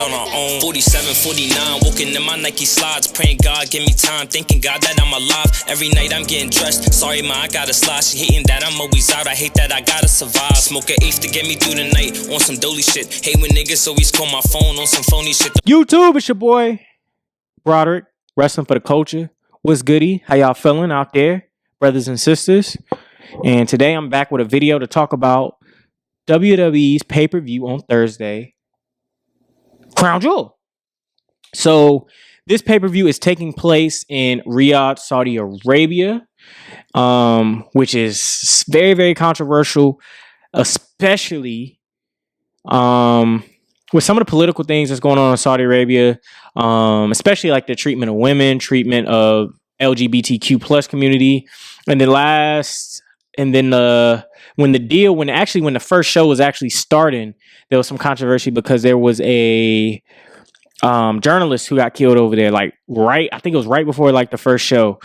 On our own. 47, 49, walking in my Nike slides, praying God give me time, thanking God that I'm alive. Every night I'm getting dressed, sorry ma, I gotta slide. She hating that I'm always out, I hate that I gotta survive. Smoke an eighth to get me through the night, on some dolly shit. Hate when niggas always call my phone on some phony shit. YouTube, it's your boy Broderick, wrestling for the culture. What's goody? How y'all feeling out there, brothers and sisters? And today I'm back with a video to talk about WWE's pay-per-view on Thursday, Crown Jewel. So this pay-per-view is taking place in Riyadh, Saudi Arabia, which is very, very controversial, especially with some of the political things that's going on in Saudi Arabia, especially like the treatment of women, treatment of LGBTQ plus community. And when the first show was actually starting, there was some controversy because there was a journalist who got killed over there, I think it was right before like the first show.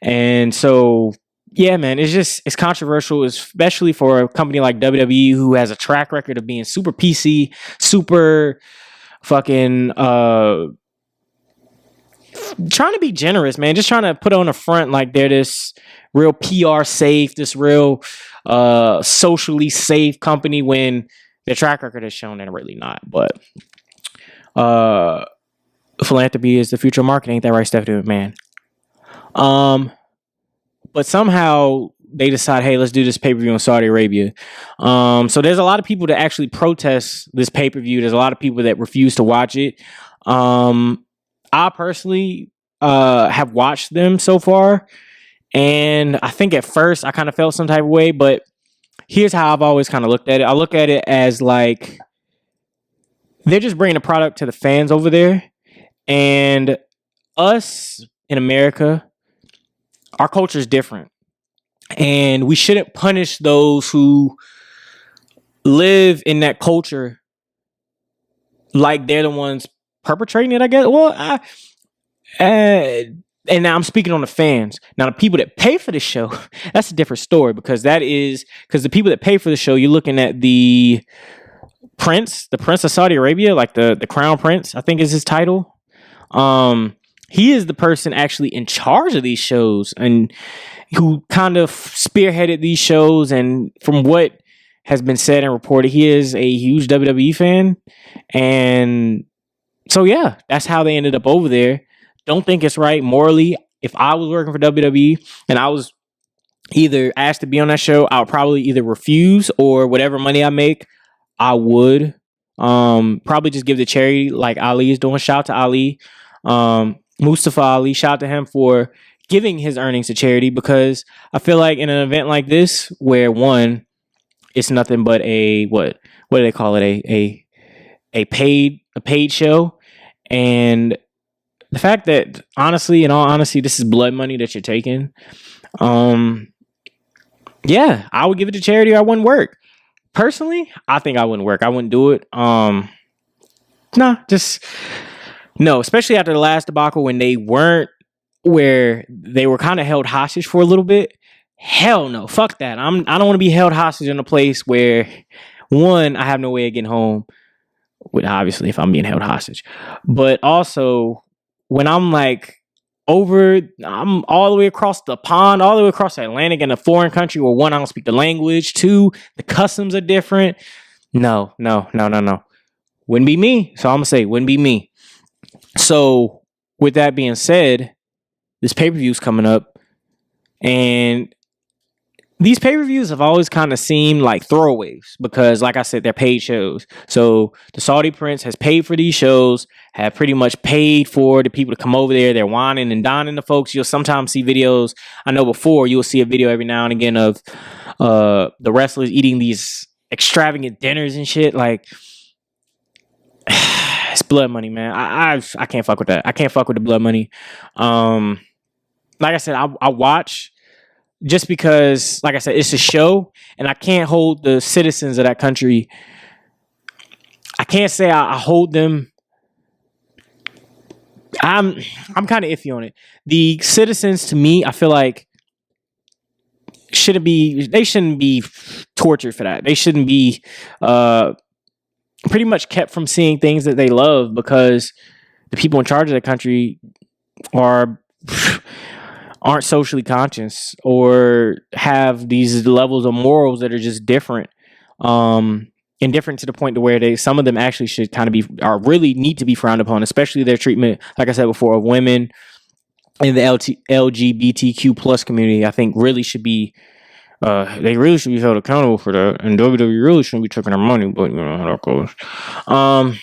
And so, yeah, man, it's controversial, especially for a company like WWE who has a track record of being super PC, super fucking trying to be generous, man, just trying to put on a front like they're this real PR safe, this real socially safe company when their track record has shown they're really not. But philanthropy is the future of marketing, ain't that right, Stephanie McMahon? But somehow they decide, hey, let's do this pay-per-view in Saudi Arabia. So there's a lot of people that actually protest this pay-per-view. There's a lot of people that refuse to watch it. I personally have watched them so far, and I think at first I kind of felt some type of way, but here's how I've always kind of looked at it. I look at it as like they're just bringing a product to the fans over there, and us in America, our culture is different, and we shouldn't punish those who live in that culture like they're the ones perpetrating it, I guess. Well, and now I'm speaking on the fans. Now, the people that pay for the show, that's a different story, because the people that pay for the show, you're looking at the prince of Saudi Arabia, like the crown prince, I think is his title. He is the person actually in charge of these shows and who kind of spearheaded these shows. And from what has been said and reported, he is a huge WWE fan. And so, yeah, that's how they ended up over there. Don't think it's right morally. If I was working for WWE and I was either asked to be on that show, I would probably either refuse, or whatever money I make, I would probably just give to charity like Ali is doing. Shout out to Ali. Mustafa Ali, shout out to him for giving his earnings to charity, because I feel like in an event like this, where one, it's nothing but what do they call it? A paid show. And the fact that, honestly, in all honesty, this is blood money that you're taking. Yeah, I would give it to charity, or I wouldn't work. Personally, I think I wouldn't work. I wouldn't do it. No, especially after the last debacle when they were kind of held hostage for a little bit. Hell no, fuck that. I don't want to be held hostage in a place where, one, I have no way of getting home. Obviously, if I'm being held hostage, but also when I'm I'm all the way across the pond, all the way across the Atlantic in a foreign country where, one, I don't speak the language, two, the customs are different. No. Wouldn't be me. So I'm going to say, wouldn't be me. So with that being said, this pay-per-view is coming up, and these pay-per-views have always kind of seemed like throwaways because, like I said, they're paid shows. So the Saudi prince has paid for these shows, have pretty much paid for the people to come over there. They're whining and dining the folks. You'll sometimes see videos. I know before you'll see a video every now and again of the wrestlers eating these extravagant dinners and shit. Like, it's blood money, man. I can't fuck with that. I can't fuck with the blood money. Like I said, I watch just because, like I said, it's a show, and I can't hold the citizens of that country. I can't say I hold them. I'm kind of iffy on it. The citizens, to me, I feel like they shouldn't be tortured for that. They shouldn't be pretty much kept from seeing things that they love because the people in charge of the country aren't socially conscious or have these levels of morals that are just different. And different to the point to where some of them actually should kind of really need to be frowned upon, especially their treatment, like I said before, of women in the LGBTQ plus community. I think really should be, they really should be held accountable for that. And WWE really shouldn't be taking their money, but you know how that goes.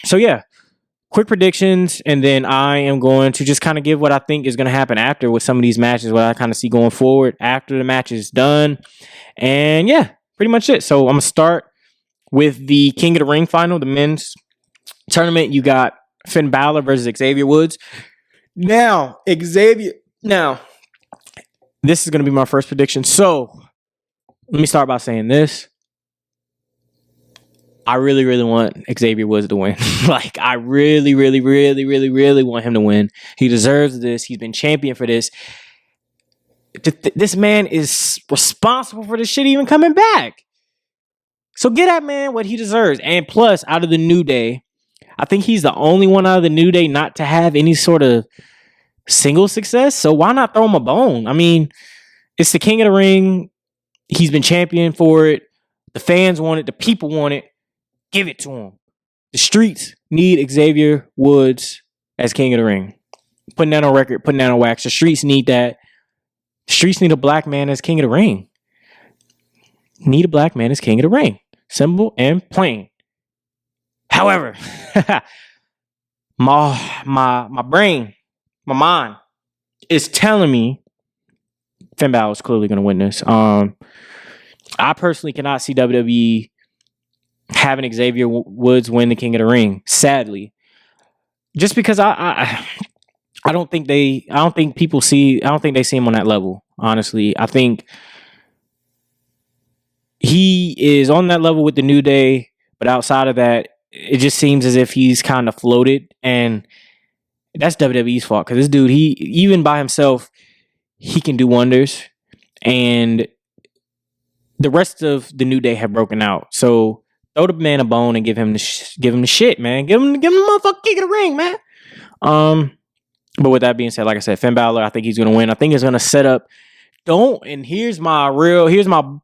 So yeah, quick predictions, and then I am going to just kind of give what I think is going to happen after with some of these matches, what I kind of see going forward after the match is done. And yeah, pretty much it. So I'm going to start with the King of the Ring final, the men's tournament. You got Finn Balor versus Xavier Woods. Now, this is going to be my first prediction. So, let me start by saying this. I really, really want Xavier Woods to win. Like, I really, really, really, really, really want him to win. He deserves this. He's been champion for this. This man is responsible for this shit even coming back. So get that man what he deserves. And plus, out of the New Day, I think he's the only one out of the New Day not to have any sort of single success. So why not throw him a bone? I mean, it's the King of the Ring. He's been champion for it. The fans want it. The people want it. Give it to him. The streets need Xavier Woods as King of the Ring. Putting that on record, putting that on wax. The streets need that. The streets need a black man as King of the Ring. Need a black man as King of the Ring. Simple and plain. However, my brain, my mind is telling me Finn Balor is clearly going to win this. I personally cannot see WWE having Xavier Woods win the King of the Ring. Sadly, just because I don't think they see him on that level. Honestly, I think he is on that level with the New Day, but outside of that, it just seems as if he's kind of floated, and that's WWE's fault because this dude, he even by himself, he can do wonders, and the rest of the New Day have broken out. So throw the man a bone and give him the shit, man. Give him the motherfucking King of the Ring, man. But with that being said, like I said, Finn Balor, I think he's gonna win. I think it's gonna set up. And here's my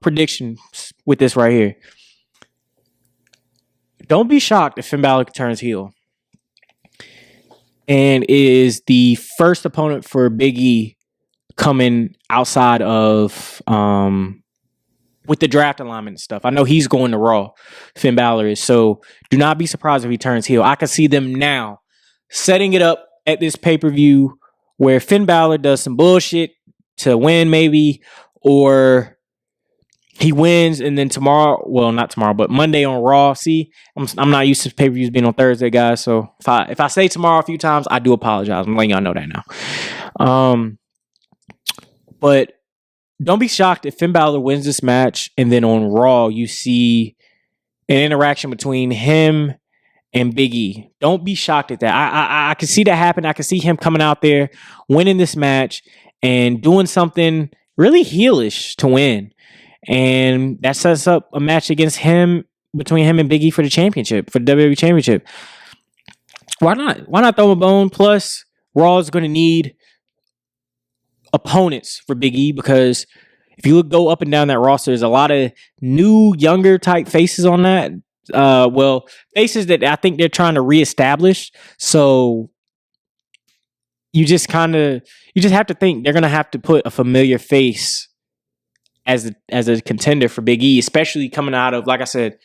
prediction with this right here. Don't be shocked if Finn Balor turns heel and is the first opponent for Big E coming outside of with the draft alignment and stuff. I know he's going to Raw. Finn Balor is. So do not be surprised if he turns heel. I can see them now setting it up at this pay-per-view where Finn Balor does some bullshit to win maybe, or he wins and then not tomorrow, but Monday on Raw. See, I'm not used to pay-per-views being on Thursday, guys. So if I say tomorrow a few times, I do apologize. I'm letting y'all know that now. But don't be shocked if Finn Balor wins this match and then on Raw you see an interaction between him and Big E. Don't be shocked at that. I can see that happen. I can see him coming out there, winning this match, and doing something really heelish to win. And that sets up a match between him and Big E for the championship, for the WWE championship. Why not? Why not throw a bone? Plus, Raw is going to need opponents for Big E because if you go up and down that roster, there's a lot of new, younger type faces on that. Faces that I think they're trying to reestablish. So you just have to think they're going to have to put a familiar face as a contender for Big E, especially coming out of, like I said,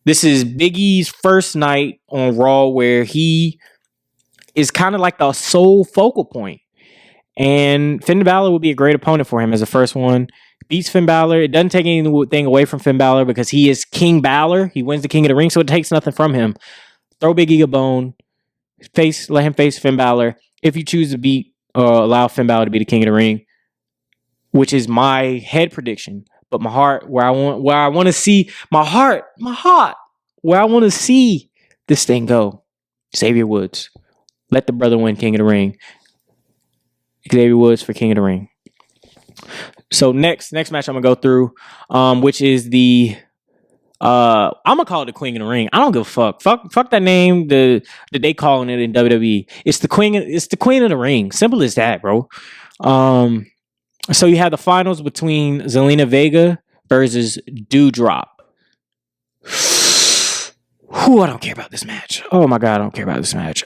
this is Big E's first night on Raw where he is kind of like the sole focal point. And Finn Balor would be a great opponent for him as the first one. Beats Finn Balor. It doesn't take anything away from Finn Balor because he is King Balor. He wins the King of the Ring, so it takes nothing from him. Throw Big E a bone. Let him face Finn Balor. If you choose to allow Finn Balor to be the King of the Ring, which is my head prediction. But my heart, where I want to see where I want to see this thing go. Xavier Woods. Let the brother win King of the Ring. Xavier Woods for King of the Ring. So next match I'm gonna go through, which is the I'm gonna call it the Queen of the Ring. I don't give a fuck. Fuck that name. That they calling it in WWE. It's the Queen. It's the Queen of the Ring. Simple as that, bro. So you have the finals between Zelina Vega versus Doudrop. Whew, I don't care about this match. Oh my god, I don't care about this match.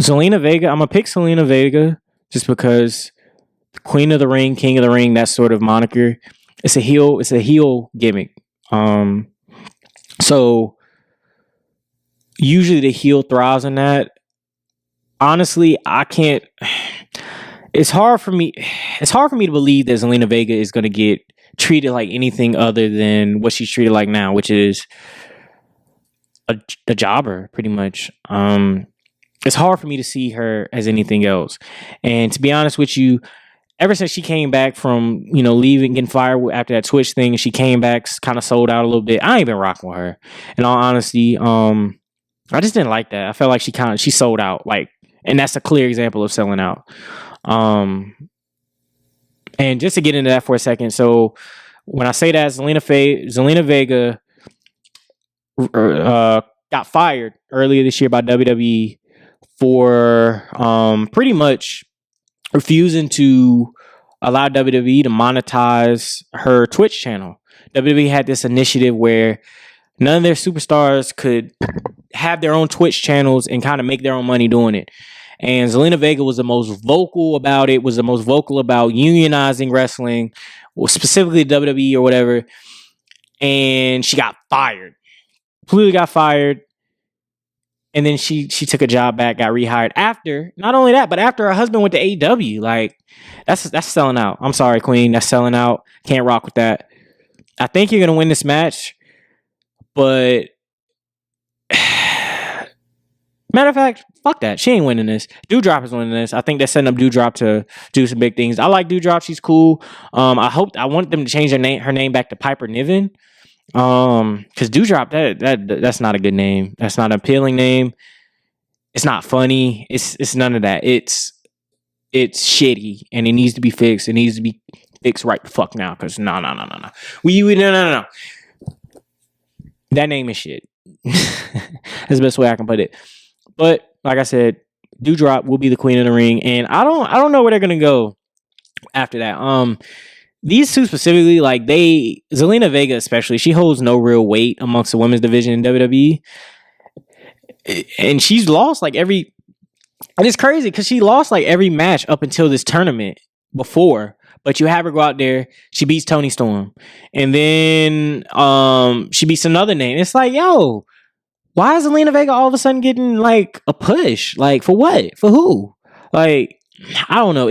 Zelina Vega. I'm gonna pick Zelina Vega just because Queen of the Ring, King of the Ring, that sort of moniker. It's a heel gimmick. So usually the heel thrives in that. Honestly, I can't. It's hard for me to believe that Zelina Vega is going to get treated like anything other than what she's treated like now, which is a jobber, pretty much. It's hard for me to see her as anything else. And to be honest with you, ever since she came back from, leaving, getting fired after that Twitch thing, she came back, kind of sold out a little bit. I ain't been rocking with her. In all honesty, I just didn't like that. I felt like she sold out, and that's a clear example of selling out. And just to get into that for a second, so when I say that, Zelina Vega got fired earlier this year by WWE for pretty much refusing to allow WWE to monetize her Twitch channel. WWE had this initiative where none of their superstars could have their own Twitch channels and kind of make their own money doing it. And Zelina Vega was the most vocal about it, was the most vocal about unionizing wrestling, or specifically WWE or whatever. And she got fired. Completely got fired. And then she took a job back, got rehired after, not only that, but after her husband went to AEW. That's selling out. I'm sorry, Queen. That's selling out. Can't rock with that. I think you're going to win this match. But matter of fact, fuck that. She ain't winning this. Doudrop is winning this. I think they're setting up Doudrop to do some big things. I like Doudrop. She's cool. I want them to change her name back to Piper Niven. Because Doudrop, that's not a good name. That's not an appealing name. It's not funny. It's none of that. It's shitty and it needs to be fixed. It needs to be fixed right the fuck now. Because no. No. That name is shit. That's the best way I can put it. But like I said, Doudrop will be the Queen of the Ring, and I don't know where they're gonna go after that. These two specifically, Zelina Vega especially, she holds no real weight amongst the women's division in WWE, and she's lost every. And it's crazy because she lost every match up until this tournament before. But you have her go out there, she beats Toni Storm, and then she beats another name. It's yo. Why is Zelina Vega all of a sudden getting a push? For what? For who? I don't know.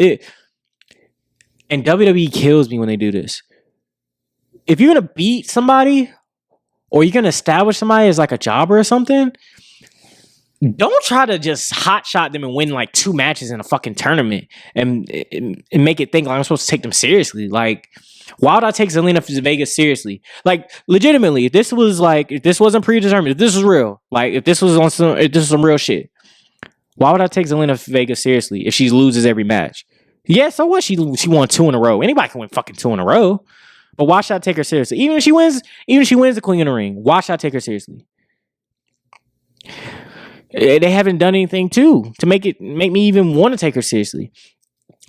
And WWE kills me when they do this. If you're gonna beat somebody or you're gonna establish somebody as a jobber or something, don't try to just hotshot them and win 2 matches in a fucking tournament and make it think I'm supposed to take them seriously. Why would I take Zelina Vega seriously? Legitimately, if this wasn't predetermined, if this was real, if this was some real shit, why would I take Zelina Vega seriously if she loses every match? Yeah, so what? She won 2 in a row. Anybody can win fucking 2 in a row. But why should I take her seriously? Even if she wins the Queen of the Ring, why should I take her seriously? They haven't done anything to make me even want to take her seriously.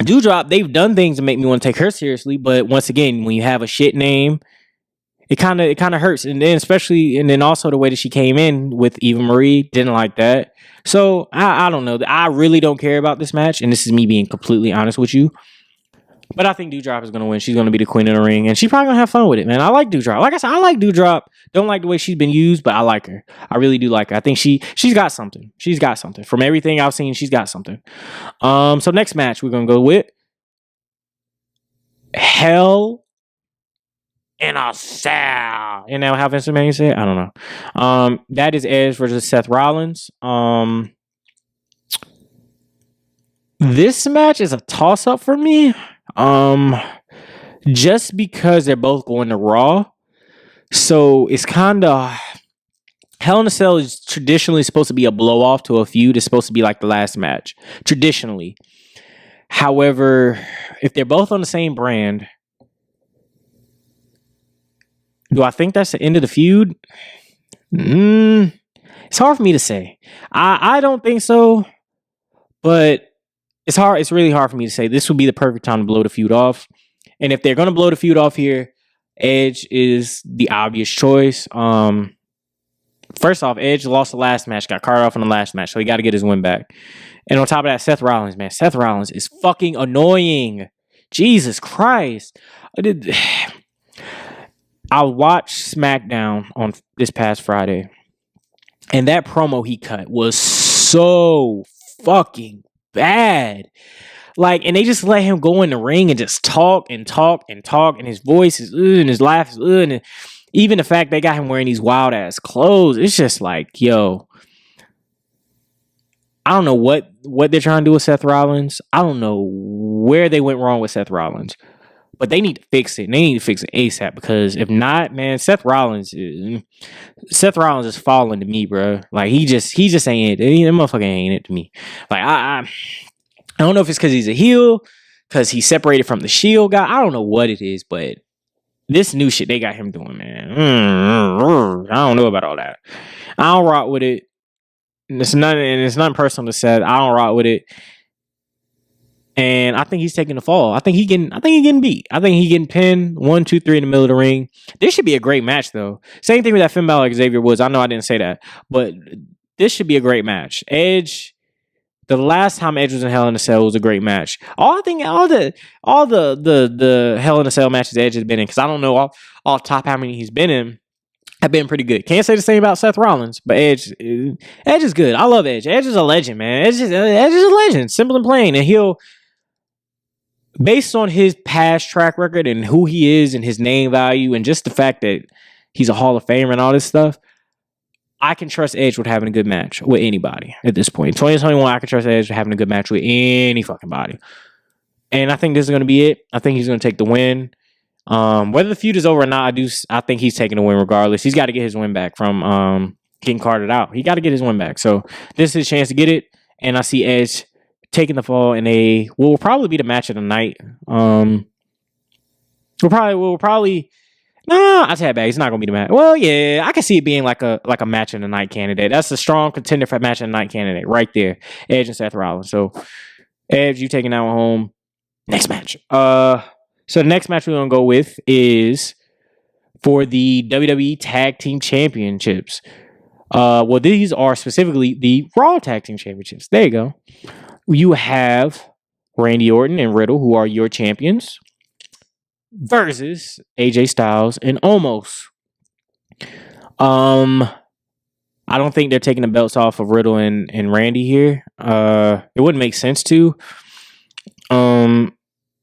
Doudrop, they've done things to make me want to take her seriously, but once again, when you have a shit name, it kind of hurts. And then also the way that she came in with Eva Marie, didn't like that. So I don't know. I really don't care about this match, and this is me being completely honest with you. But I think Doudrop is going to win. She's going to be the Queen of the Ring, and she's probably going to have fun with it, man. I like Doudrop. Like I said, I like Doudrop. Don't like the way she's been used, but I like her. I really do like her. I think she's got something. She's got something. From everything I've seen, she's got something. So next match, we're going to go with Hell in a Cell. And now how Vince McMahon say it? I don't know. That is Edge versus Seth Rollins. This match is a toss-up for me. Just because they're both going to Raw. So it's kind of Hell in a Cell is traditionally supposed to be a blow-off to a feud. It's supposed to be the last match. Traditionally. However, if they're both on the same brand, do I think that's the end of the feud? It's hard for me to say. I don't think so, but it's hard. It's really hard for me to say. This would be the perfect time to blow the feud off. And if they're going to blow the feud off here, Edge is the obvious choice. First off, Edge lost the last match, got carted off in the last match, so he got to get his win back. And on top of that, Seth Rollins, man. Seth Rollins is fucking annoying. Jesus Christ. I watched SmackDown on this past Friday, and that promo he cut was so fucking bad. Like, and they just let him go in the ring and just talk and talk and talk, and his voice is and his laugh is and even the fact they got him wearing these wild ass clothes, it's just like, yo, I don't know what they're trying to do with Seth Rollins. I don't know where they went wrong with Seth Rollins, but they need to fix it. And they need to fix it ASAP, because if not, man, Seth Rollins is falling to me, bro. Like, he just ain't it. That motherfucker ain't it to me. Like, I don't know if it's because he's a heel, because he's separated from the Shield guy. I don't know what it is, but this new shit they got him doing, man. I don't know about all that. I don't rock with it. It's nothing personal to Seth. I don't rock with it. And I think he's taking the fall. I think he getting beat. I think he getting pinned 1, 2, 3 in the middle of the ring. This should be a great match, though. Same thing with that Finn Balor Xavier Woods. I know I didn't say that, but this should be a great match. Edge. The last time Edge was in Hell in a Cell was a great match. All the Hell in a Cell matches Edge has been in, because I don't know off top how many he's been in, have been pretty good. Can't say the same about Seth Rollins, but Edge is good. I love Edge. Edge is a legend, man. Edge is a legend. Simple and plain. And he'll, based on his past track record and who he is and his name value and just the fact that he's a Hall of Famer and all this stuff, I can trust Edge with having a good match with anybody at this point. In 2021, I can trust Edge with having a good match with any fucking body. And I think this is going to be it. I think he's going to take the win. Whether the feud is over or not, I think he's taking the win regardless. He's got to get his win back from getting carted out. He got to get his win back. So this is his chance to get it. And I see Edge taking the fall in will probably be the match of the night. We'll probably. Nah, I take it back. It's not gonna be the match. Well, yeah, I can see it being like a match of the night candidate. That's a strong contender for match of the night candidate right there. Edge and Seth Rollins. So, Edge, you taking that one home. Next match. So the next match we're gonna go with is for the WWE Tag Team Championships. Well, these are specifically the Raw Tag Team Championships. There you go. You have Randy Orton and Riddle, who are your champions, versus AJ Styles and Omos. I don't think they're taking the belts off of Riddle and Randy here. It wouldn't make sense to.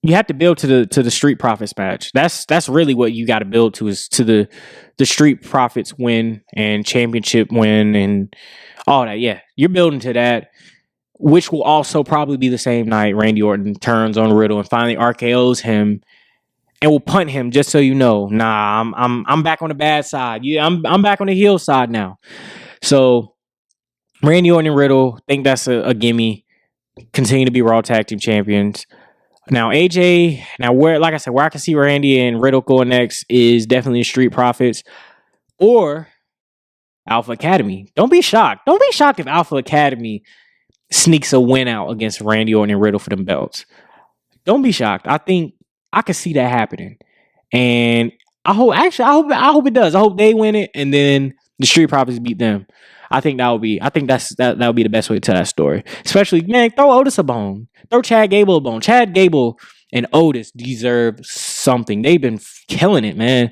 You have to build to the Street Profits match. That's really what you got to build to, is to the Street Profits win and championship win and all that. Yeah, you're building to that, which will also probably be the same night Randy Orton turns on Riddle and finally RKO's him and will punt him, just so you know. Nah, I'm back on the bad side. Yeah, I'm back on the heel side now. So Randy Orton and Riddle, think that's a gimme. Continue to be Raw Tag Team Champions. Now AJ, where I can see Randy and Riddle going next is definitely the Street Profits or Alpha Academy. Don't be shocked. Don't be shocked if Alpha Academy sneaks a win out against Randy Orton and Riddle for them belts. Don't be shocked. I think I could see that happening, and I hope it does. I hope they win it, and then the Street Profits beat them. I think that would be the best way to tell that story. Especially, man, throw Otis a bone, throw Chad Gable a bone. Chad Gable and Otis deserve something. They've been killing it, man.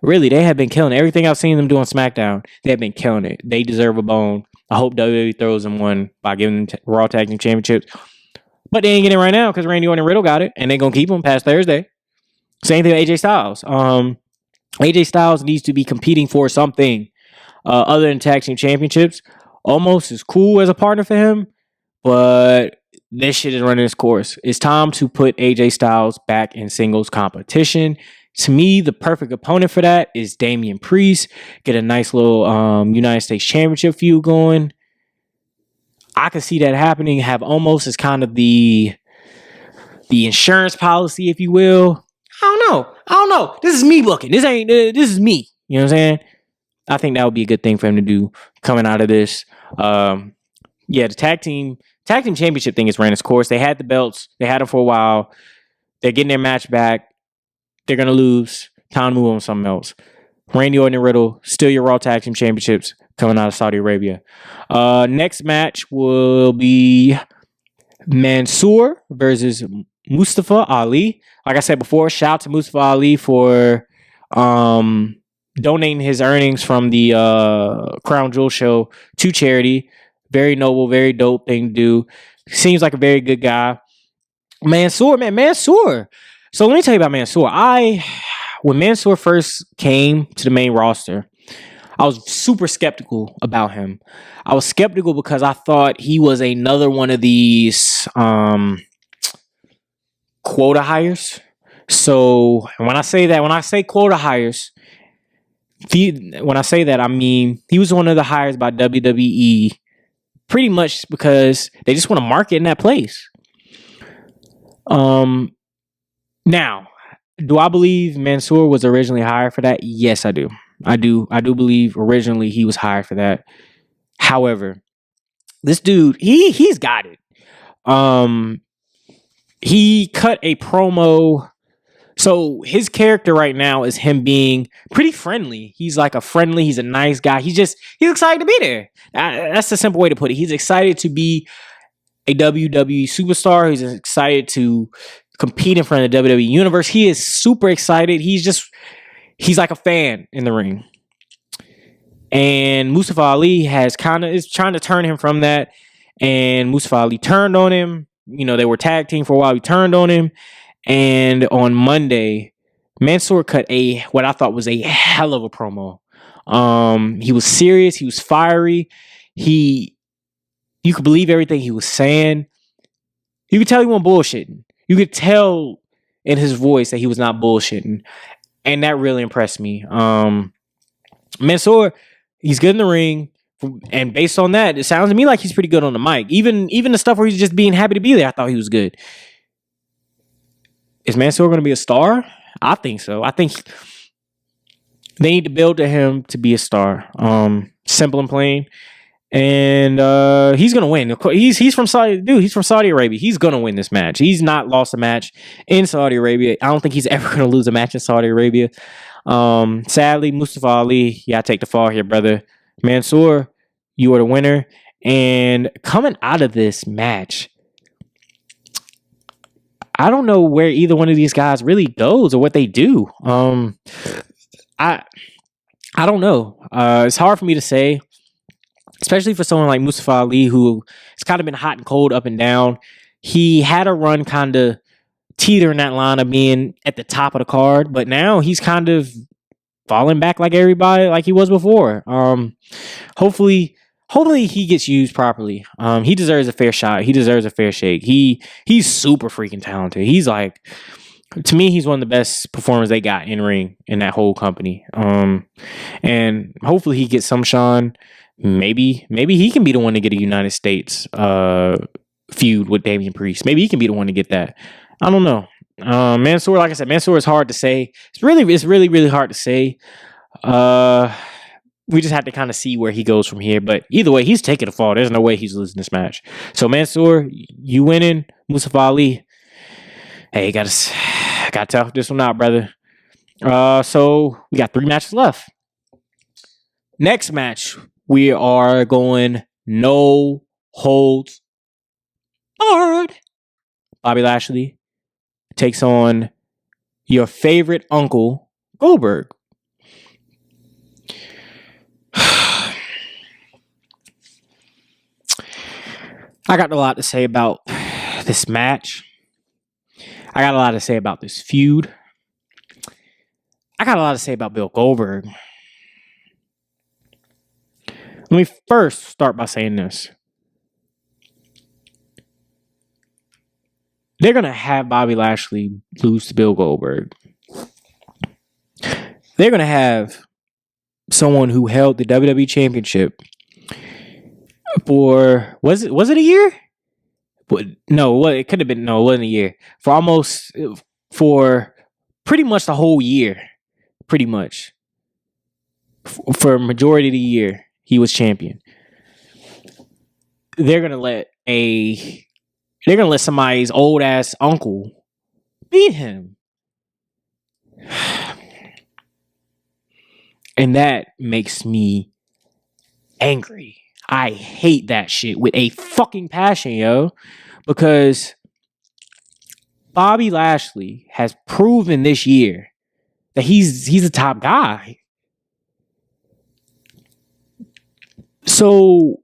Really, they have been killing it. Everything I've seen them do on SmackDown, they have been killing it. They deserve a bone. I hope WWE throws them one by giving them Raw Tag Team Championships. But they ain't getting it right now because Randy Orton and Riddle got it, and they're going to keep them past Thursday. Same thing with AJ Styles. AJ Styles needs to be competing for something other than Tag Team Championships. Almost is cool as a partner for him, but this shit is running its course. It's time to put AJ Styles back in singles competition. To me, the perfect opponent for that is Damian Priest. Get a nice little United States Championship feud going. I could see that happening. Have Omos as kind of the the insurance policy, if you will. I don't know. This is me booking. This is me. You know what I'm saying? I think that would be a good thing for him to do coming out of this. The tag team championship thing has ran its course. They had the belts. They had them for a while. They're getting their match back. They're going to lose. Time to move on to something else. Randy Orton and Riddle, still your Raw Tag Team Championships coming out of Saudi Arabia. Next match will be Mansoor versus Mustafa Ali. Like I said before, shout out to Mustafa Ali for donating his earnings from the Crown Jewel show to charity. Very noble, very dope thing to do. Seems like a very good guy. Mansoor. So let me tell you about Mansoor. When Mansoor first came to the main roster, I was super skeptical about him. I was skeptical because I thought he was another one of these quota hires. So when I say quota hires, I mean he was one of the hires by WWE pretty much because they just want to market in that place. Now, do I believe Mansoor was originally hired for that? Yes, I do. I do believe originally he was hired for that. However, this dude, he's got it. He cut a promo. So his character right now is him being pretty friendly. He's a nice guy. He's excited to be there. That's the simple way to put it. He's excited to be a WWE superstar. He's excited to compete in front of the WWE universe. He is super excited. He's like a fan in the ring. And Mustafa Ali is trying to turn him from that. And Mustafa Ali turned on him. You know, they were tag team for a while. He turned on him. And on Monday, Mansoor cut what I thought was a hell of a promo. He was serious. He was fiery. You could believe everything he was saying. You could tell he wasn't bullshitting. You could tell in his voice that he was not bullshitting. And that really impressed me. Mansoor, he's good in the ring. And based on that, it sounds to me like he's pretty good on the mic. Even the stuff where he's just being happy to be there, I thought he was good. Is Mansoor going to be a star? I think so. I think they need to build to him to be a star. Simple and plain. And he's gonna win. He's from Saudi Arabia. He's gonna win this match. He's not lost a match in Saudi Arabia. I don't think he's ever gonna lose a match in Saudi Arabia. Sadly, Mustafa Ali, I take the fall here, brother. Mansoor, you are the winner. And coming out of this match, I don't know where either one of these guys really goes or what they do. I don't know. It's hard for me to say. Especially for someone like Mustafa Ali, who has kind of been hot and cold, up and down. He had a run kind of teetering that line of being at the top of the card, but now he's kind of falling back like everybody, like he was before. Hopefully he gets used properly. He deserves a fair shot. He deserves a fair shake. He's super freaking talented. He's like, to me, he's one of the best performers they got in ring in that whole company. And hopefully he gets some shine. Maybe he can be the one to get a United States feud with Damian Priest. Maybe he can be the one to get that. I don't know. Mansoor, like I said, Mansoor is hard to say. It's really hard to say. We just have to kind of see where he goes from here. But either way, he's taking a fall. There's no way he's losing this match. So Mansoor, you winning. Mustafa Ali, hey, got to tough this one out, brother. So we got 3 matches left. Next match, we are going no holds barred. Bobby Lashley takes on your favorite uncle, Goldberg. I got a lot to say about this match. I got a lot to say about this feud. I got a lot to say about Bill Goldberg. Let me first start by saying this. They're going to have Bobby Lashley lose to Bill Goldberg. They're going to have someone who held the WWE Championship for, was it a year? It could have been, no, it wasn't a year. For pretty much the whole year. Pretty much. For a majority of the year, he was champion. They're gonna let somebody's old ass uncle beat him. And that makes me angry. I hate that shit with a fucking passion, yo. Because Bobby Lashley has proven this year that he's a top guy. So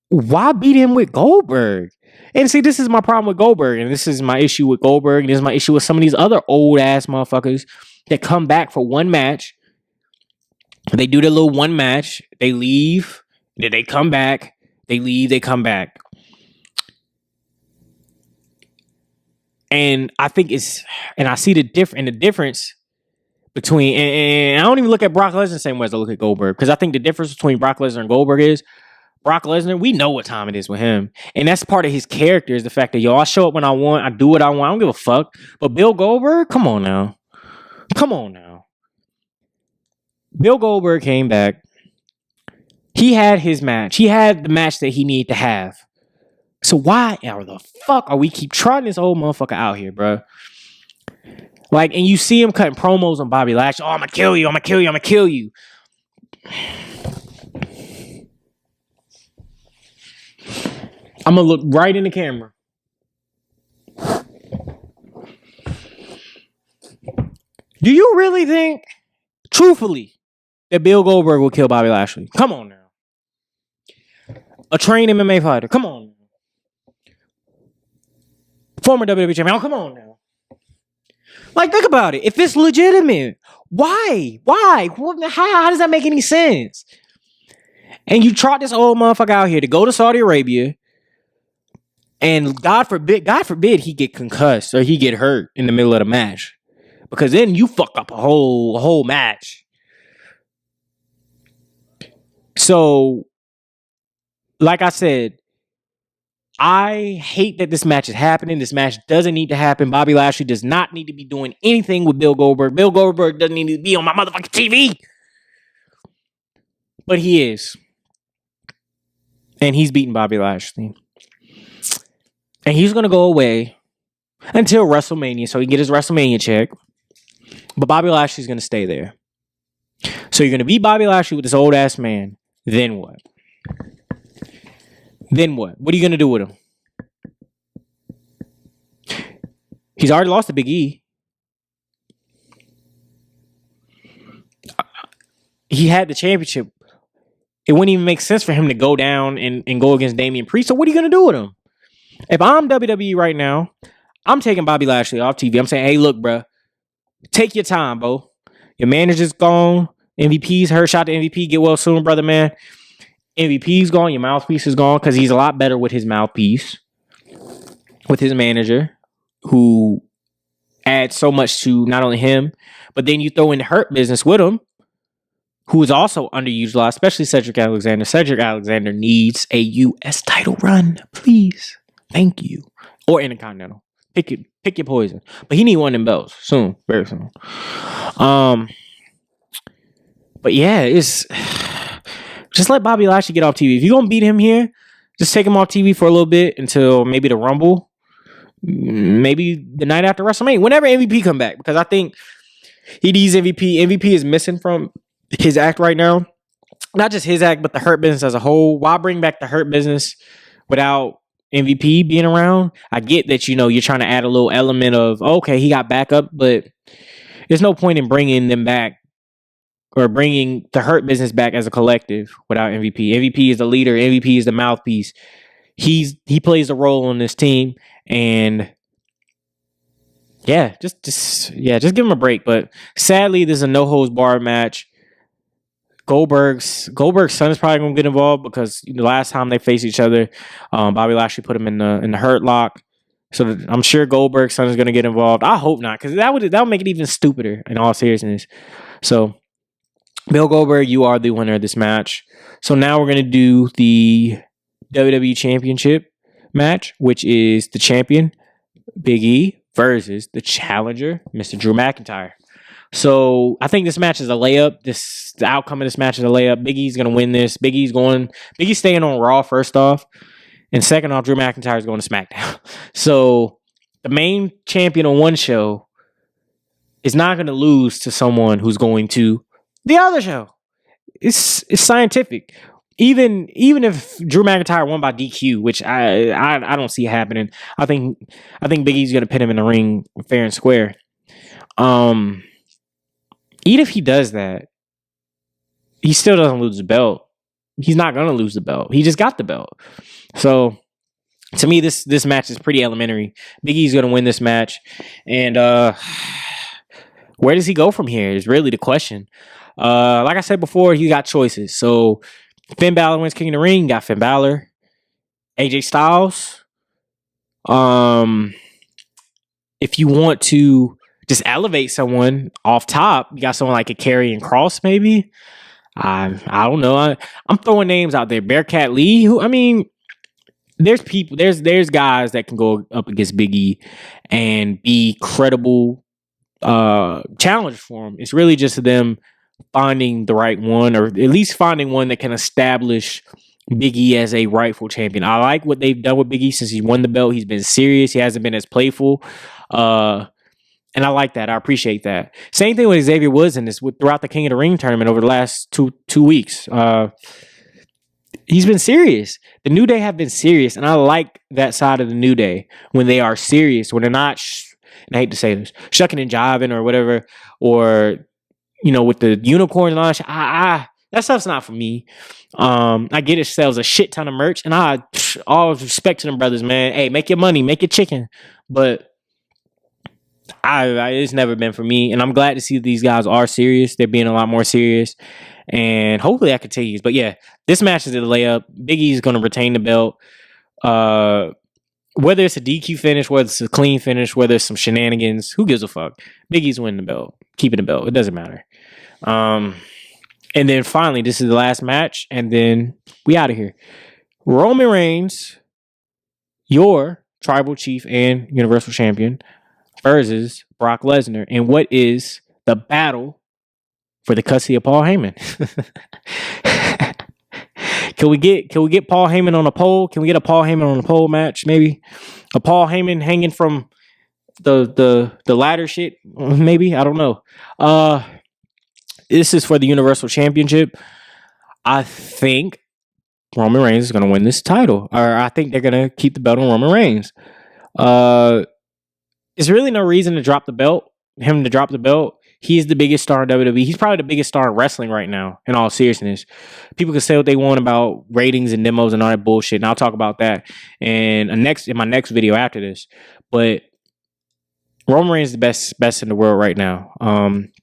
why beat him with Goldberg? And see, this is my problem with Goldberg, and this is my issue with Goldberg, and this is my issue with some of these other old ass motherfuckers that come back for one match. They do their little one match, they leave, then they come back, they leave, they come back. And I think I see the difference between, and I don't even look at Brock Lesnar the same way as I look at Goldberg, because I think the difference between Brock Lesnar and Goldberg is, Brock Lesnar, we know what time it is with him. And that's part of his character, is the fact that, I show up when I want, I do what I want, I don't give a fuck. But Bill Goldberg, come on now. Bill Goldberg came back. He had his match. He had the match that he needed to have. So why the fuck are we keep trotting this old motherfucker out here, bro? Like, and you see him cutting promos on Bobby Lashley. Oh, I'm gonna kill you. I'm gonna kill you. I'm gonna kill you. I'm gonna look right in the camera. Do you really think, truthfully, that Bill Goldberg will kill Bobby Lashley? Come on now. A trained MMA fighter. Come on now. Former WWE champion. Oh, come on now. Like, think about it. If it's legitimate, why? How does that make any sense? And you trot this old motherfucker out here to go to Saudi Arabia, and God forbid he get concussed or he get hurt in the middle of the match. Because then you fuck up a whole match. So, like I said, I hate that this match is happening. This match doesn't need to happen. Bobby Lashley does not need to be doing anything with Bill Goldberg. Bill Goldberg doesn't need to be on my motherfucking TV. But he is. And he's beating Bobby Lashley. And he's going to go away until WrestleMania so he can get his WrestleMania check. But Bobby Lashley's going to stay there. So you're going to beat Bobby Lashley with this old ass man. Then what? What are you going to do with him? He's already lost to Big E. He had the championship. It wouldn't even make sense for him to go down and go against Damian Priest. So what are you going to do with him? If I'm WWE right now, I'm taking Bobby Lashley off TV. I'm saying, hey, look, bro. Take your time, bro. Your manager's gone. MVP's hurt. Shout to MVP. Get well soon, brother, man. MVP's gone. Your mouthpiece is gone, because he's a lot better with his mouthpiece. With his manager, who adds so much to not only him, but then you throw in the Hurt Business with him, who is also underutilized, especially Cedric Alexander. Cedric Alexander needs a U.S. title run, please. Thank you. Or Intercontinental. Pick your poison. But he need one of them belts soon, very soon. But yeah, it's just let Bobby Lashley get off TV. If you're gonna beat him here, just take him off TV for a little bit until maybe the Rumble, maybe the night after WrestleMania, whenever MVP come back, because I think he needs MVP. MVP is missing from his act right now. Not just his act, but the Hurt Business as a whole. Why bring back the Hurt Business without MVP being around? I get that, you're trying to add a little element of, okay, he got backup, but there's no point in bringing them back or bringing the Hurt Business back as a collective without MVP. MVP is the leader. MVP is the mouthpiece. He plays a role on this team, and just give him a break. But sadly, this is a no holds barred match. Goldberg's son is probably going to get involved, because the last time they faced each other, Bobby Lashley put him in the Hurt Lock. So I'm sure Goldberg's son is going to get involved. I hope not, because that would make it even stupider in all seriousness. So Bill Goldberg, you are the winner of this match. So now we're going to do the WWE Championship match, which is the champion, Big E, versus the challenger, Mr. Drew McIntyre. So I think this match is a layup. The outcome of this match is a layup. Big E's going to win this. Big E's staying on Raw first off. And second off, Drew McIntyre is going to SmackDown. So the main champion on one show is not going to lose to someone who's going to the other show. It's scientific. Even if Drew McIntyre won by DQ, which I don't see happening, I think Big E's gonna pin him in the ring fair and square. Even if he does that, he still doesn't lose the belt. He's not gonna lose the belt. He just got the belt. So to me, this match is pretty elementary. Big E's gonna win this match, and where does he go from here is really the question. Like I said before, he got choices. So Finn Balor wins King of the Ring. You got Finn Balor, AJ Styles. If you want to just elevate someone off top, you got someone like a Karrion Kross, maybe. I don't know. I'm throwing names out there. Bearcat Lee, who, I mean, there's people, there's guys that can go up against Big E and be credible challenge for him. It's really just them finding the right one, or at least finding one that can establish Big E as a rightful champion. I like what they've done with Big E since he won the belt. He's been serious. He hasn't been as playful. And I like that. I appreciate that. Same thing with Xavier Woods in this throughout the King of the Ring tournament over the last two weeks. He's been serious. The New Day have been serious, and I like that side of the New Day when they are serious, when they're not, and I hate to say this, shucking and jiving or whatever, or, you know, with the unicorns and all that shit. That stuff's not for me. I get it sells a shit ton of merch, and all respect to them brothers, man. Hey, make your money, make your chicken. But it's never been for me, and I'm glad to see these guys are serious. They're being a lot more serious, and hopefully that continues. But yeah, this match is a layup. Big E is going to retain the belt. Whether it's a DQ finish, whether it's a clean finish, whether it's some shenanigans, who gives a fuck? Big E's winning the belt, keeping the belt. It doesn't matter. And then finally, this is the last match, and then we out of here. Roman Reigns, your tribal chief and universal champion, versus Brock Lesnar. And what is the battle for the custody of Paul Heyman? Can we get Paul Heyman on a pole? Can we get a Paul Heyman on a pole match? Maybe a Paul Heyman hanging from the ladder shit? Maybe, I don't know. This is for the Universal Championship. I think Roman Reigns is going to win this title, or I think they're going to keep the belt on Roman Reigns. There's really no reason to drop the belt. He's the biggest star in WWE. He's probably the biggest star in wrestling right now, in all seriousness. People can say what they want about ratings and demos and all that bullshit, and I'll talk about that in my next video after this. But Roman Reigns is the best in the world right now.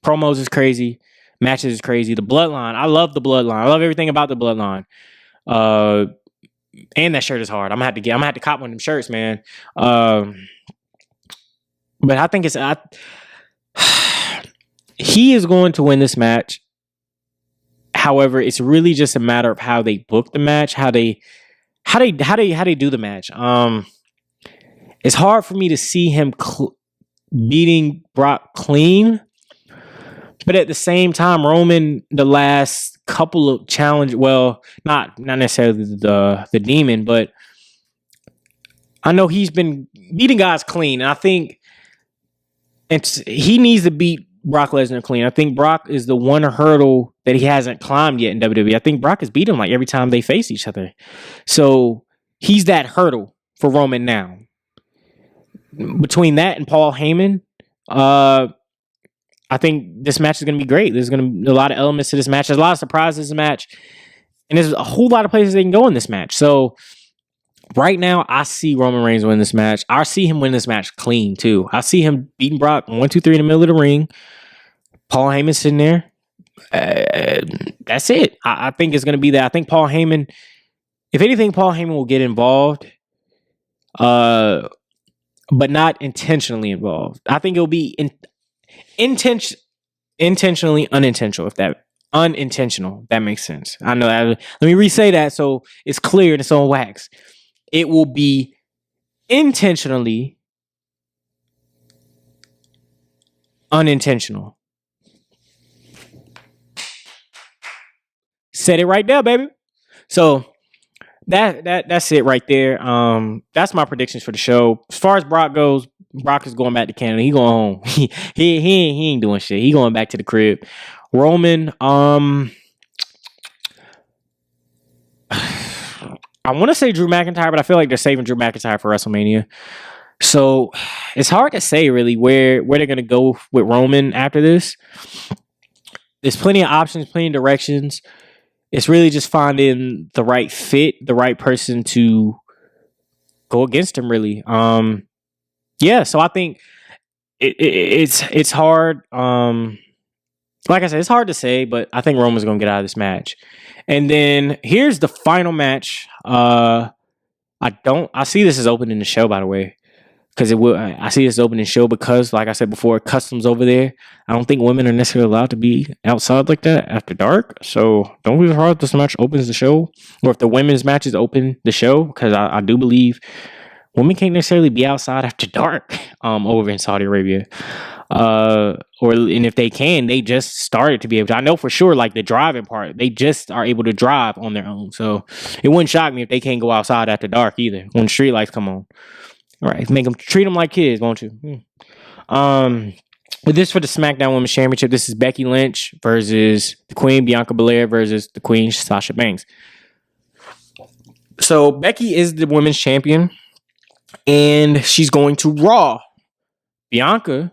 Promos is crazy. Matches is crazy. The Bloodline. I love the Bloodline. I love everything about the Bloodline. And that shirt is hard. I'm gonna have to cop one of them shirts, man. But I think he is going to win this match. However, it's really just a matter of how they book the match, how they do the match. It's hard for me to see him beating Brock clean. But at the same time, Roman, the last couple of challenges, well, not necessarily the demon, but I know he's been beating guys clean. And I think he needs to beat Brock Lesnar clean. I think Brock is the one hurdle that he hasn't climbed yet in WWE. I think Brock has beat him like every time they face each other. So he's that hurdle for Roman now. Between that and Paul Heyman, I think this match is going to be great. There's going to be a lot of elements to this match. There's a lot of surprises in this match. And there's a whole lot of places they can go in this match. So right now, I see Roman Reigns win this match. I see him win this match clean, too. I see him beating Brock 1, 2, 3 in the middle of the ring. Paul Heyman sitting there. That's it. I think it's going to be that. I think Paul Heyman, if anything, Paul Heyman will get involved. But not intentionally involved. I think it'll be intentionally unintentional, unintentional, that makes sense. I know that. Let me re-say that so it's clear and it's on wax. It will be intentionally unintentional. Said it right there, baby. So that's it right there. That's my predictions for the show. As far as Brock goes, Brock is going back to Canada. He going home. He ain't doing shit. He going back to the crib. Roman, I want to say Drew McIntyre, but I feel like they're saving Drew McIntyre for WrestleMania. So it's hard to say really where they're gonna go with Roman after this. There's plenty of options, plenty of directions. It's really just finding the right fit, the right person to go against him. Really, yeah. So I think it's hard. Like I said, it's hard to say, but I think Roman's gonna get out of this match. And then here's the final match. I see this as opening the show, by the way, because it will. I see this as opening show because, like I said before, customs over there. I don't think women are necessarily allowed to be outside like that after dark. So don't be surprised if this match opens the show, or if the women's matches open the show, because I do believe women can't necessarily be outside after dark over in Saudi Arabia. And if they can, they just started to be able to. I know for sure, like the driving part, they just are able to drive on their own. So it wouldn't shock me if they can't go outside after dark either when street lights come on. All right, treat them like kids, won't you? With this for the SmackDown Women's Championship, this is Becky Lynch versus the Queen, Bianca Belair versus the Queen, Sasha Banks. So Becky is the women's champion, and she's going to Raw. Bianca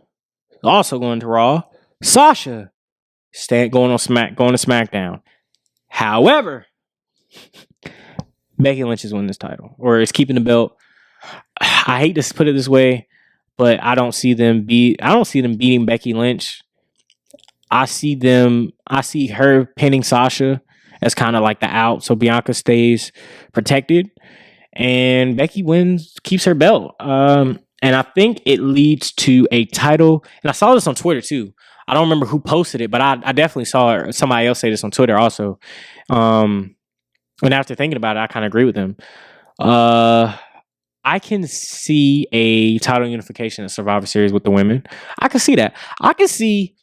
also going to Raw. Sasha going to SmackDown. However, Becky Lynch is winning this title, or is keeping the belt. I hate to put it this way, but I don't see them beating Becky Lynch. I see her pinning Sasha as kind of like the out, so Bianca stays protected, and Becky keeps her belt. And I think it leads to a title. And I saw this on Twitter too. I don't remember who posted it, but I definitely saw somebody else say this on Twitter also. And after thinking about it, I kind of agree with them. I can see a title unification at Survivor Series with the women. I can see that. I can see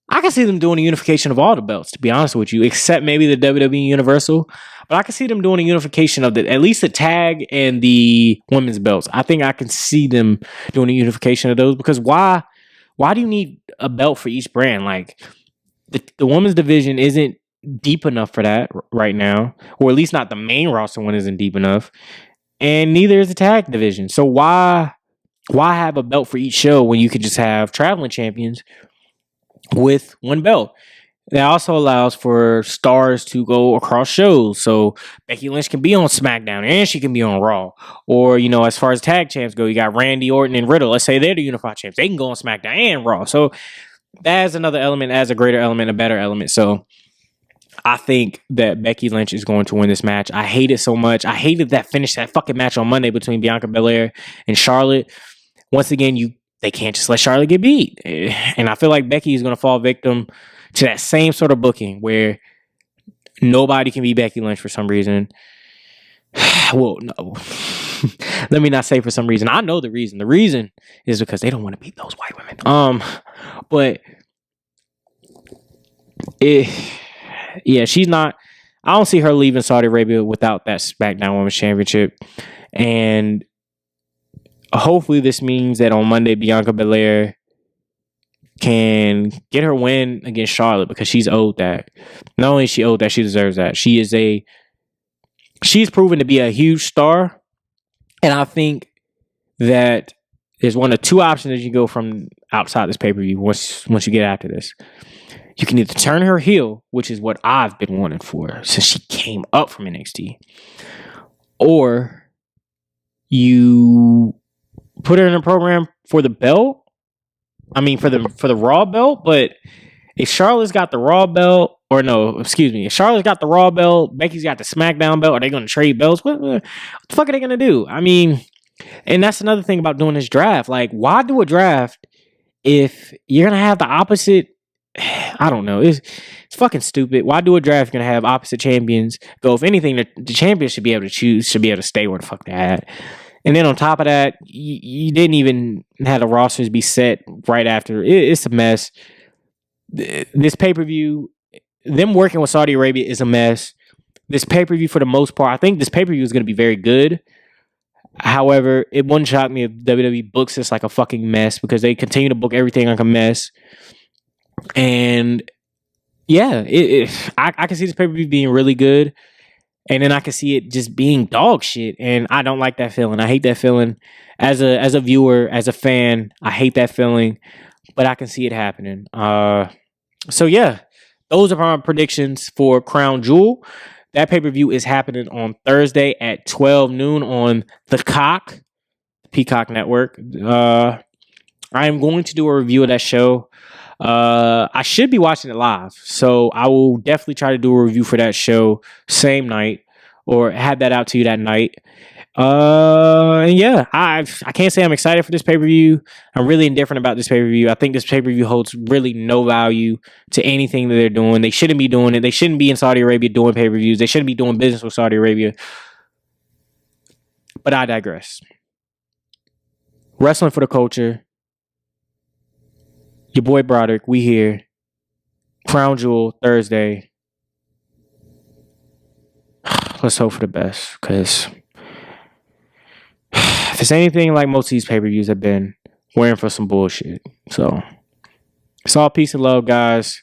them doing a unification of all the belts, to be honest with you, except maybe the WWE Universal. But I can see them doing a unification of at least the tag and the women's belts. I think I can see them doing a unification of those, because why do you need a belt for each brand? Like the women's division isn't deep enough for that right now, or at least not the main roster one isn't deep enough, and neither is the tag division. So why have a belt for each show when you could just have traveling champions with one belt? That also allows for stars to go across shows. So Becky Lynch can be on SmackDown and she can be on Raw. Or, as far as tag champs go, you got Randy Orton and Riddle. Let's say they're the unified champs. They can go on SmackDown and Raw. So that is another element, as a greater element, a better element. So I think that Becky Lynch is going to win this match. I hate it so much. I hated that fucking match on Monday between Bianca Belair and Charlotte. Once again, they can't just let Charlotte get beat. And I feel like Becky is going to fall victim to that same sort of booking where nobody can be Becky Lynch for some reason. Well, no. Let me not say for some reason. I know the reason. The reason is because they don't want to beat those white women. But she's not. I don't see her leaving Saudi Arabia without that SmackDown Women's Championship. And hopefully this means that on Monday, Bianca Belair can get her win against Charlotte, because she's owed that. Not only is she owed that, she deserves that. She's proven to be a huge star. And I think that there's one of two options as you go from outside this pay-per-view once you get after this. You can either turn her heel, which is what I've been wanting for since she came up from NXT, or you put her in a program for the belt. I mean, for the Raw belt. But if Charlotte's got the Raw belt, if Charlotte's got the Raw belt, Becky's got the SmackDown belt, are they going to trade belts? What the fuck are they going to do? I mean, and that's another thing about doing this draft. Like, why do a draft if you're going to have the opposite? I don't know. It's fucking stupid. Why do a draft if you're going to have opposite champions go? If anything, the champions should be able to choose, should be able to stay where the fuck they're at. And then on top of that, you didn't even have the rosters be set right after. It's a mess. This pay-per-view, them working with Saudi Arabia is a mess. This pay-per-view, for the most part, I think this pay-per-view is going to be very good. However, it wouldn't shock me if WWE books this like a fucking mess, because they continue to book everything like a mess. And yeah, I can see this pay-per-view being really good. And then I can see it just being dog shit. And I don't like that feeling. I hate that feeling. As a viewer, as a fan, I hate that feeling. But I can see it happening. So yeah, those are my predictions for Crown Jewel. That pay-per-view is happening on Thursday at 12 noon on the Peacock Network. I am going to do a review of that show. I should be watching it live, so I will definitely try to do a review for that show same night, or have that out to you that night. And yeah, I can't say I'm excited for this pay-per-view. I'm really indifferent about this pay-per-view. I think this pay-per-view holds really no value to anything that they're doing. They shouldn't be doing it. They shouldn't be in Saudi Arabia doing pay-per-views. They shouldn't be doing business with Saudi Arabia. But I digress. Wrestling for the culture. Your boy Broderick, we here. Crown Jewel, Thursday. Let's hope for the best, because if it's anything like most of these pay-per-views have been, we're in for some bullshit. So, it's all peace and love, guys.